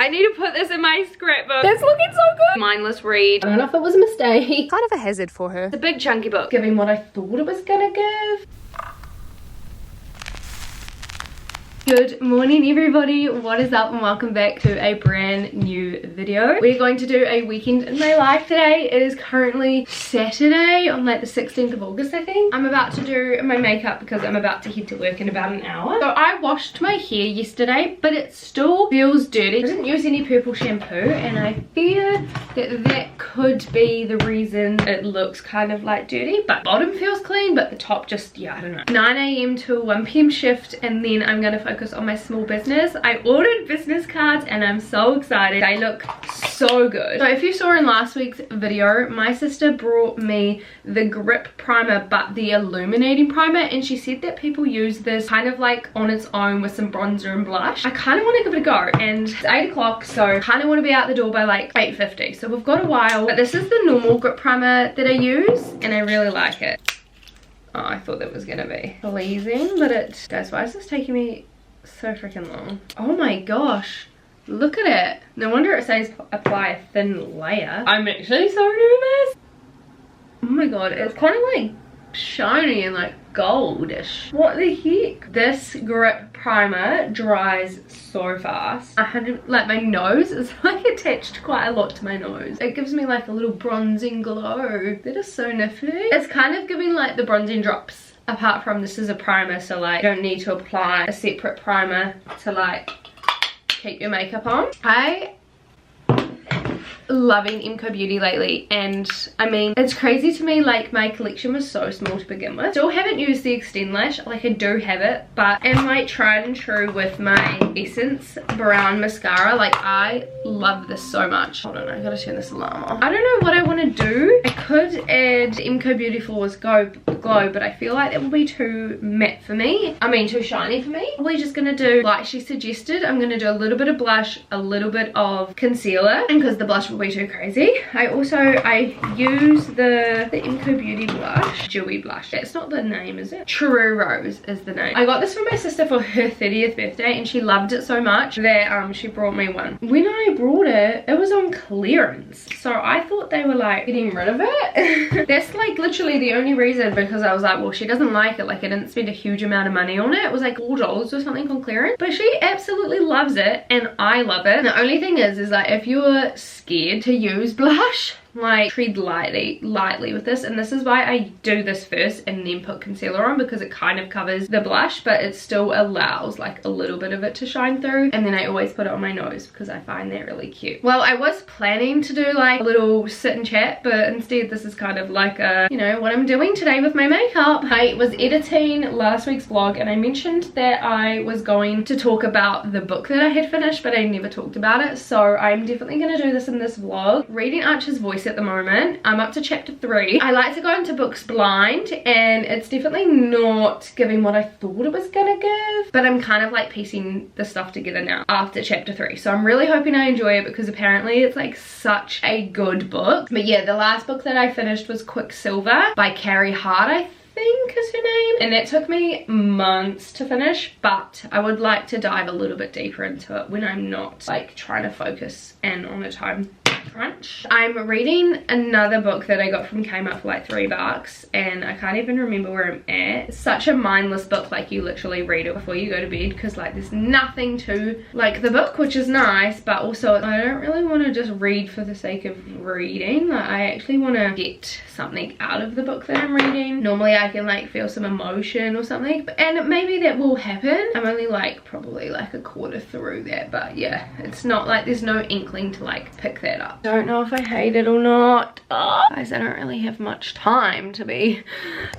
I need to put this in my scrapbook. That's looking so good. Mindless read. I don't know if it was a mistake. Kind of a hazard for her. It's a big chunky book. Giving what I thought it was gonna give. Good morning everybody, what is up and welcome back to a brand new video. We're going to do a weekend in my life today. It is currently Saturday on like the 16th of August I think. I'm about to do my makeup because I'm about to head to work in about an hour. So I washed my hair yesterday but it still feels dirty. I didn't use any purple shampoo and I fear that that could be the reason it looks kind of like dirty. But bottom feels clean but the top just, yeah, I don't know. 9 AM to 1 PM shift and then I'm going to focus on my small business. I ordered business cards and I'm so excited. They look so good. So if you saw in last week's video, my sister brought me the grip primer but the illuminating primer and she said that people use this kind of like on its own with some bronzer and blush. I kind of want to give it a go and it's 8 o'clock so I kind of want to be out the door by like 8:50. So we've got a while, but this is the normal grip primer that I use and I really like it. Oh, I thought that was gonna be pleasing, but it, guys, why is this taking me so freaking long? Oh my gosh, look at it. No wonder it says apply a thin layer. I'm actually so nervous. Oh my god, it's kind of like shiny and like goldish. What the heck? This grip primer dries so fast. Like my nose is like attached quite a lot to my nose. It gives me like a little bronzing glow. That is so nifty. It's kind of giving like the bronzing drops. Apart from this is a primer, so like you don't need to apply a separate primer to like keep your makeup on. I loving mcobeauty lately and I mean it's crazy to me, like my collection was so small to begin with. Still haven't used the extend lash, like I do have it, but am like tried and true with my Essence brown mascara. Like I love this so much. Hold on, I gotta turn this alarm off. I don't know what I want to do. I could add mcobeauty Flawless Glow, but I feel like that will be too matte for me. I mean too shiny for me. Probably just gonna do like she suggested. I'm gonna do a little bit of blush, a little bit of concealer, and because the blush will be too crazy. I use the mcobeauty blush, dewy blush. That's not the name, is it? True Rose is the name. I got this for my sister for her 30th birthday and she loved it so much that she brought me one. When I brought it, it was on clearance, so I thought they were like getting rid of it. That's like literally the only reason, because I was like, well, she doesn't like it, like I didn't spend a huge amount of money on it. It was like $4 or something on clearance, but she absolutely loves it and I love it. And the only thing is like if you're scared to use blush, like tread lightly with this, and this is why I do this first and then put concealer on, because it kind of covers the blush but it still allows like a little bit of it to shine through. And then I always put it on my nose because I find that really cute. Well, I was planning to do like a little sit and chat, but instead this is kind of like a, you know, what I'm doing today with my makeup. I was editing last week's vlog and I mentioned that I was going to talk about the book that I had finished, but I never talked about it, so I'm definitely going to do this in this vlog. Reading Archer's Voice at the moment. I'm up to chapter 3. I like to go into books blind and it's definitely not giving what I thought it was gonna give, but I'm kind of like piecing the stuff together now after chapter 3, so I'm really hoping I enjoy it because apparently it's like such a good book. But yeah, the last book that I finished was Quicksilver by Carrie Hart, I think is her name, and that took me months to finish, but I would like to dive a little bit deeper into it when I'm not like trying to focus and on a time crunch. I'm reading another book that I got from Kmart for like $3 and I can't even remember where I'm at. It's such a mindless book, like you literally read it before you go to bed because like there's nothing to like the book, which is nice, but also I don't really want to just read for the sake of reading. Like I actually want to get something out of the book that I'm reading. Normally I can like feel some emotion or something, and maybe that will happen. I'm only like probably like a quarter through that, but yeah, it's not like there's no inkling to like pick that up. Don't know if I hate it or not. Oh, guys, I don't really have much time to be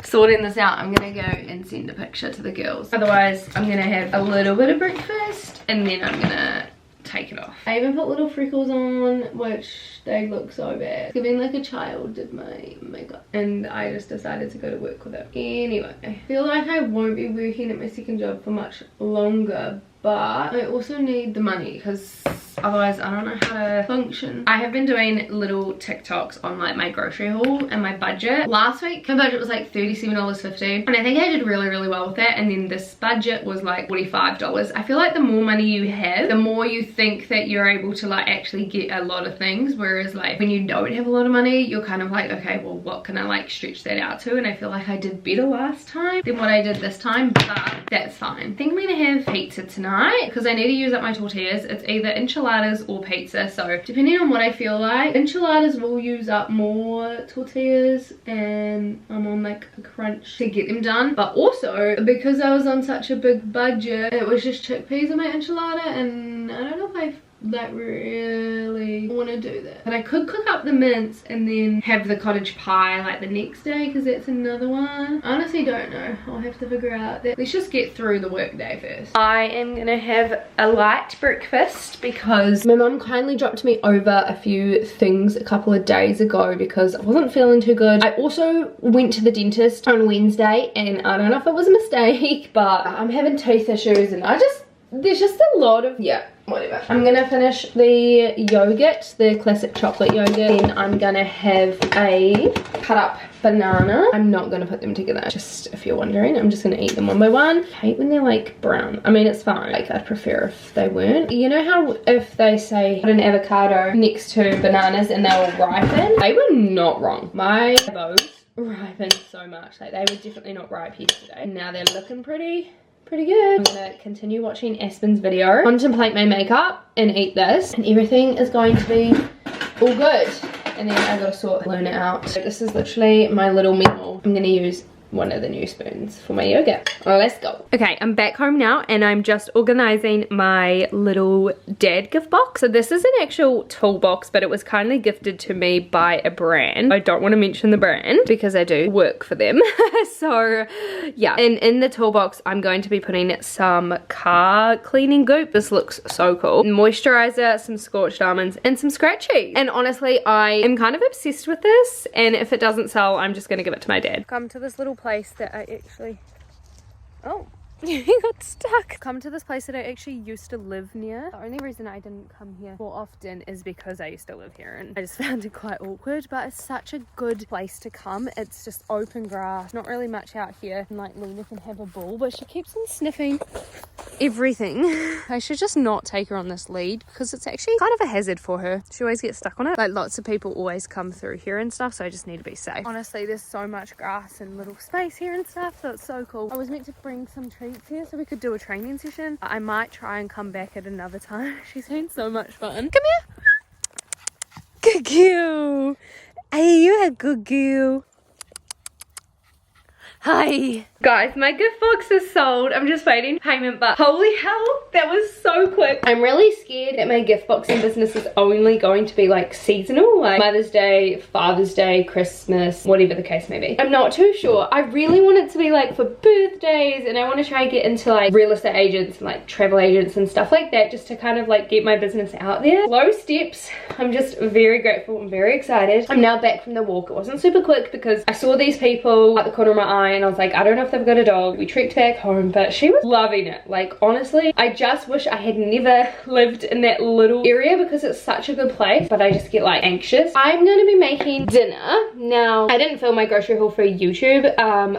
sorting this out. I'm gonna go and send a picture to the girls, otherwise I'm gonna have a little bit of breakfast and then I'm gonna take it off. I even put little freckles on, which they look so bad. It's giving like a child did my makeup, and I just decided to go to work with it. Anyway, I feel like I won't be working at my second job for much longer, but I also need the money because otherwise I don't know how to function. I have been doing little TikToks on like my grocery haul and my budget. Last week my budget was like $37.50 and I think I did really well with that, and then this budget was like $45. I feel like the more money you have, the more you think that you're able to like actually get a lot of things, whereas like when you don't have a lot of money, you're kind of like, okay, well what can I like stretch that out to? And I feel like I did better last time than what I did this time, but that's fine. I think I'm gonna have pizza tonight because I need to use up my tortillas. It's either enchiladas or pizza, so depending on what I feel like. Enchiladas will use up more tortillas and I'm on like a crunch to get them done, but also because I was on such a big budget, it was just chickpeas in my enchilada, and I don't know if I like really want to do that, but I could cook up the mince and then have the cottage pie like the next day because that's another one. I honestly don't know. I'll have to figure out that. Let's just get through the work day first. I am gonna have a light breakfast because my mum kindly dropped me over a few things a couple of days ago because I wasn't feeling too good. I also went to the dentist on Wednesday and I don't know if it was a mistake, but I'm having teeth issues and there's just a lot of, yeah, whatever. I'm gonna finish the yogurt, the classic chocolate yogurt, and I'm gonna have a cut up banana. I'm not gonna put them together, just if you're wondering. I'm just gonna eat them one by one. I hate when they're like brown. I mean, it's fine. Like, I'd prefer if they weren't. You know how if they say put an avocado next to bananas and they'll ripen? They were not wrong. My bows ripened so much. Like, they were definitely not ripe yesterday. And now they're looking pretty good. I'm gonna continue watching Aspen's video, contemplate my makeup, and eat this, and everything is going to be all good. And then I gotta learn it out. So this is literally my little meal. I'm gonna use one of the new spoons for my yogurt. Let's go. Okay, I'm back home now and I'm just organizing my little dad gift box. So this is an actual toolbox, but it was kindly gifted to me by a brand. I don't want to mention the brand because I do work for them. So yeah, and in the toolbox I'm going to be putting some car cleaning goop. This looks so cool. Moisturizer, some scorched almonds, and some scratchy. And honestly, I am kind of obsessed with this, and if it doesn't sell, I'm just gonna give it to my dad. Come to this little place that I actually, oh, he got stuck. Come to this place that I actually used to live near. The only reason I didn't come here more often is because I used to live here and I just found it quite awkward, but it's such a good place to come. It's just open grass, not really much out here, and like Lena can have a ball, but she keeps on sniffing everything. I should just not take her on this lead because it's actually kind of a hazard for her. She always gets stuck on it. Like, lots of people always come through here and stuff, so I just need to be safe. Honestly, there's so much grass and little space here and stuff, so it's so cool. I was meant to bring some treats here so we could do a training session. I might try and come back at another time. She's been so much fun. Come here. Good girl. Hey, you're a good girl. Hi. Guys, my gift box is sold. I'm just waiting payment, but holy hell, that was so quick. I'm really scared that my gift boxing business is only going to be like seasonal, like Mother's Day, Father's Day, Christmas, whatever the case may be. I'm not too sure. I really want it to be like for birthdays, and I want to try and get into like real estate agents and like travel agents and stuff like that, just to kind of like get my business out there. Slow steps. I'm just very grateful and very excited. I'm now back from the walk. It wasn't super quick because I saw these people at the corner of my eye and I was like, I don't know if they've got a dog. We trekked back home, but she was loving it. Like, honestly, I just wish I had never lived in that little area because it's such a good place, but I just get like anxious. I'm going to be making dinner. Now, I didn't film my grocery haul for YouTube,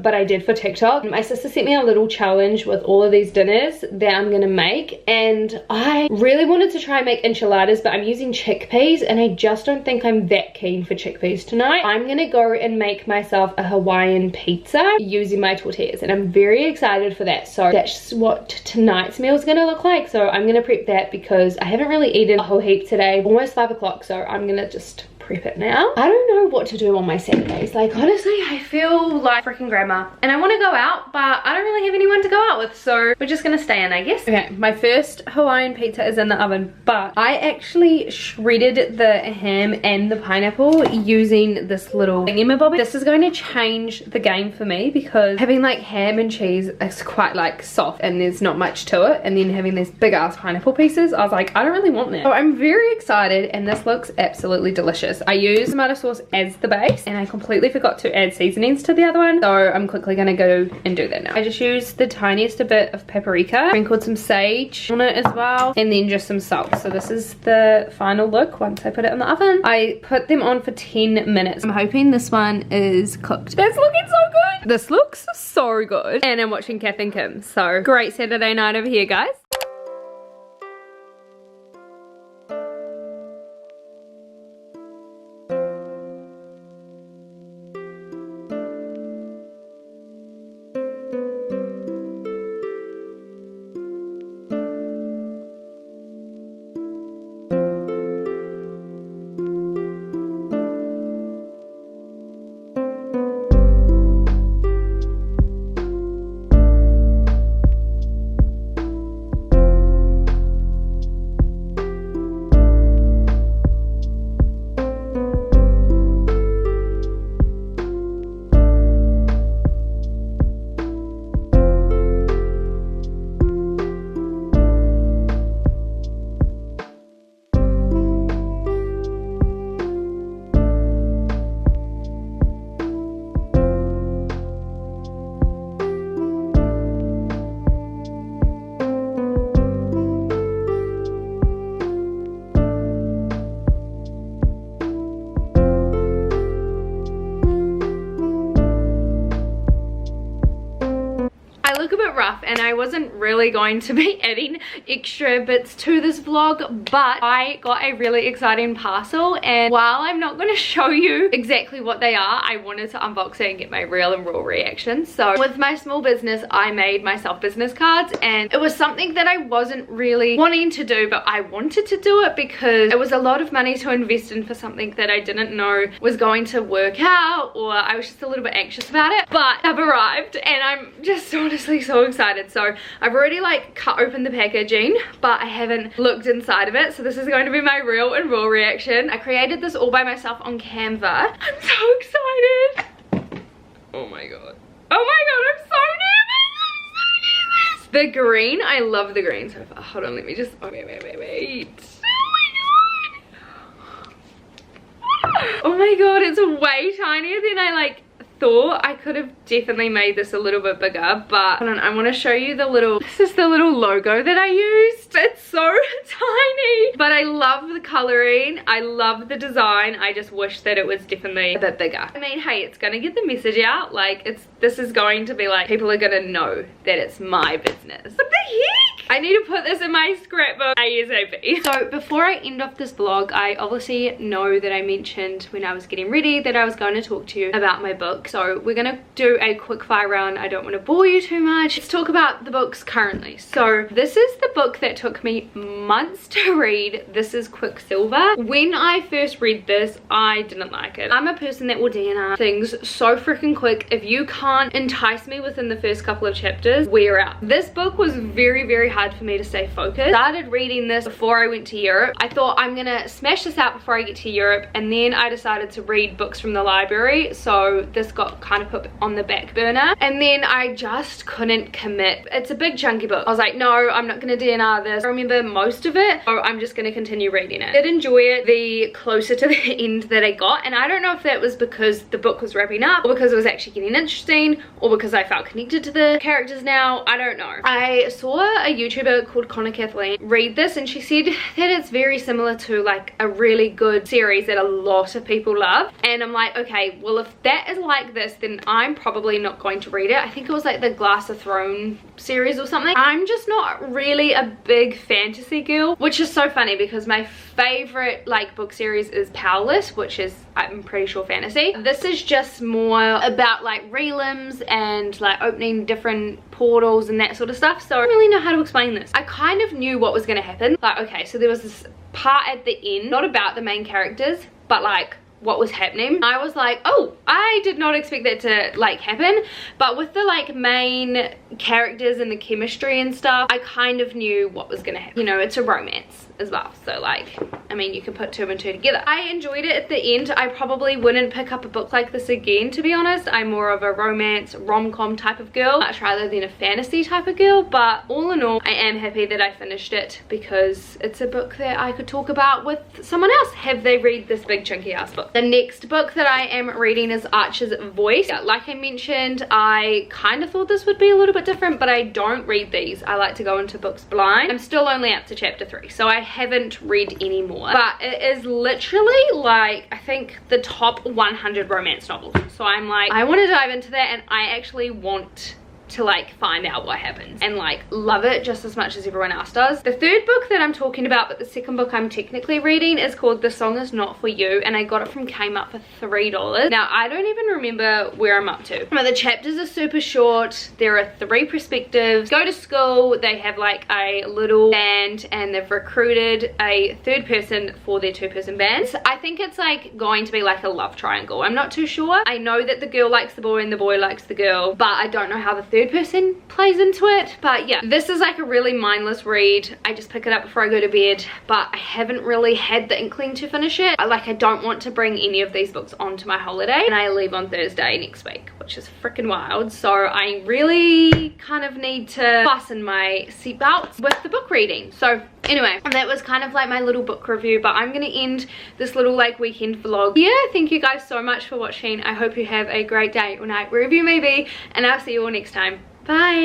but I did for TikTok. My sister sent me a little challenge with all of these dinners that I'm going to make, and I really wanted to try and make enchiladas, but I'm using chickpeas and I just don't think I'm that keen for chickpeas tonight. I'm going to go and make myself a Hawaiian pizza using my tortillas, and I'm very excited for that. So that's what tonight's meal is going to look like. So I'm going to prep that because I haven't really eaten a whole heap today. Almost 5 o'clock, so I'm going to just prep it now. I don't know what to do on my Saturdays. Like, honestly, I feel like freaking grandma and I want to go out, but I don't really have anyone to go out with, so we're just gonna stay in, I guess. Okay, my first Hawaiian pizza is in the oven, but I actually shredded the ham and the pineapple using this little thingamabobby. This is going to change the game for me because having like ham and cheese is quite like soft and there's not much to it, and then having these big ass pineapple pieces, I was like, I don't really want that. So I'm very excited, and this looks absolutely delicious. this. I use tomato sauce as the base and I completely forgot to add seasonings to the other one, so I'm quickly gonna go and do that now. I just used the tiniest bit of paprika, sprinkled some sage on it as well, and then just some salt. So this is the final look once I put it in the oven. I put them on for 10 minutes. I'm hoping this one is cooked. That's looking so good. This looks so good. And I'm watching Kath and Kim, so great Saturday night over here, guys. Rough, and I wasn't really going to be adding extra bits to this vlog, but I got a really exciting parcel, and while I'm not going to show you exactly what they are, I wanted to unbox it and get my real and raw reaction. So with my small business, I made myself business cards, and it was something that I wasn't really wanting to do, but I wanted to do it because it was a lot of money to invest in for something that I didn't know was going to work out, or I was just a little bit anxious about it. But I've arrived and I'm just honestly so excited. So I've already like cut open the packaging, but I haven't looked inside of it, so this is going to be my real and raw reaction. I created this all by myself on Canva. I'm so excited. Oh my god, oh my god, I'm so nervous. The green, I love the green so far. Hold on, let me just, okay, wait. Oh my god, it's way tinier than I like thought. I could have definitely made this a little bit bigger, but hold on, I want to show you the little, this is the little logo that I used. It's so tiny, but I love the coloring, I love the design. I just wish that it was definitely a bit bigger. I mean, hey, it's gonna get the message out. Like, this is going to be like, people are gonna know that it's my business. What the heck? I need to put this in my scrapbook ASAP. So before I end off this vlog, I obviously know that I mentioned when I was getting ready that I was going to talk to you about my book. So we're gonna do a quick fire round. I don't want to bore you too much. Let's talk about the books currently. So this is the book that took me months to read. This is Quicksilver. When I first read this, I didn't like it. I'm a person that will DNR things so freaking quick. If you can't entice me within the first couple of chapters, we're out. This book was very, very hard for me to stay focused. Started reading this before I went to Europe. I thought I'm gonna smash this out before I get to Europe, and then I decided to read books from the library, so this got kind of put on the back burner, and then I just couldn't commit. It's a big chunky book. I was like, no, I'm not gonna DNR this. I remember most of it, so I'm just gonna continue reading it. I did enjoy it the closer to the end that I got, and I don't know if that was because the book was wrapping up, or because it was actually getting interesting, or because I felt connected to the characters now. I don't know. I saw a YouTuber called Connor Kathleen read this, and she said that it's very similar to like a really good series that a lot of people love, and I'm like, okay, well, if that is like this, then I'm probably not going to read it. I think it was like the Glass of Throne series or something. I'm just not really a big fantasy girl, which is so funny because my favorite like book series is Powerless, which is, I'm pretty sure, fantasy. This is just more about like realms and like opening different portals and that sort of stuff, so I don't really know how to explain this. I kind of knew what was going to happen. Like, okay, so there was this part at the end, not about the main characters, but like what was happening. I was like, oh, I did not expect that to like happen. But with the like main characters and the chemistry and stuff, I kind of knew what was gonna happen. You know, it's a romance as well, so like, I mean, you can put 2 and 2 together. I enjoyed it at the end. I probably wouldn't pick up a book like this again, to be honest. I'm more of a romance rom-com type of girl, much rather than a fantasy type of girl, but all in all, I am happy that I finished it because it's a book that I could talk about with someone else. Have they read this big chunky ass book? The next book that I am reading is Archer's Voice. Like I mentioned, I kind of thought this would be a little bit different, but I don't read these. I like to go into books blind. I'm still only up to chapter 3, so I haven't read any more, but it is literally like, I think the top 100 romance novels. So I'm like, I want to dive into that, and I actually want to like find out what happens and like love it just as much as everyone else does. The third book that I'm talking about, but the second book I'm technically reading, is called The Song Is Not For You, and I got it from Kmart for $3. Now I don't even remember where I'm up to, but the chapters are super short. There are 3 perspectives. Go to school, they have like a little band, and they've recruited a 3rd person for their 2-person band. So I think it's like going to be like a love triangle. I'm not too sure. I know that the girl likes the boy and the boy likes the girl, but I don't know how the 3rd person plays into it. But yeah, this is like a really mindless read. I just pick it up before I go to bed, but I haven't really had the inkling to finish it. I don't want to bring any of these books onto my holiday, and I leave on Thursday next week, which is freaking wild. So I really kind of need to fasten my seatbelts with the book reading. So anyway, that was kind of like my little book review, but I'm gonna end this little like weekend vlog here. Thank you guys so much for watching. I hope you have a great day or night wherever you may be, and I'll see you all next time. Bye.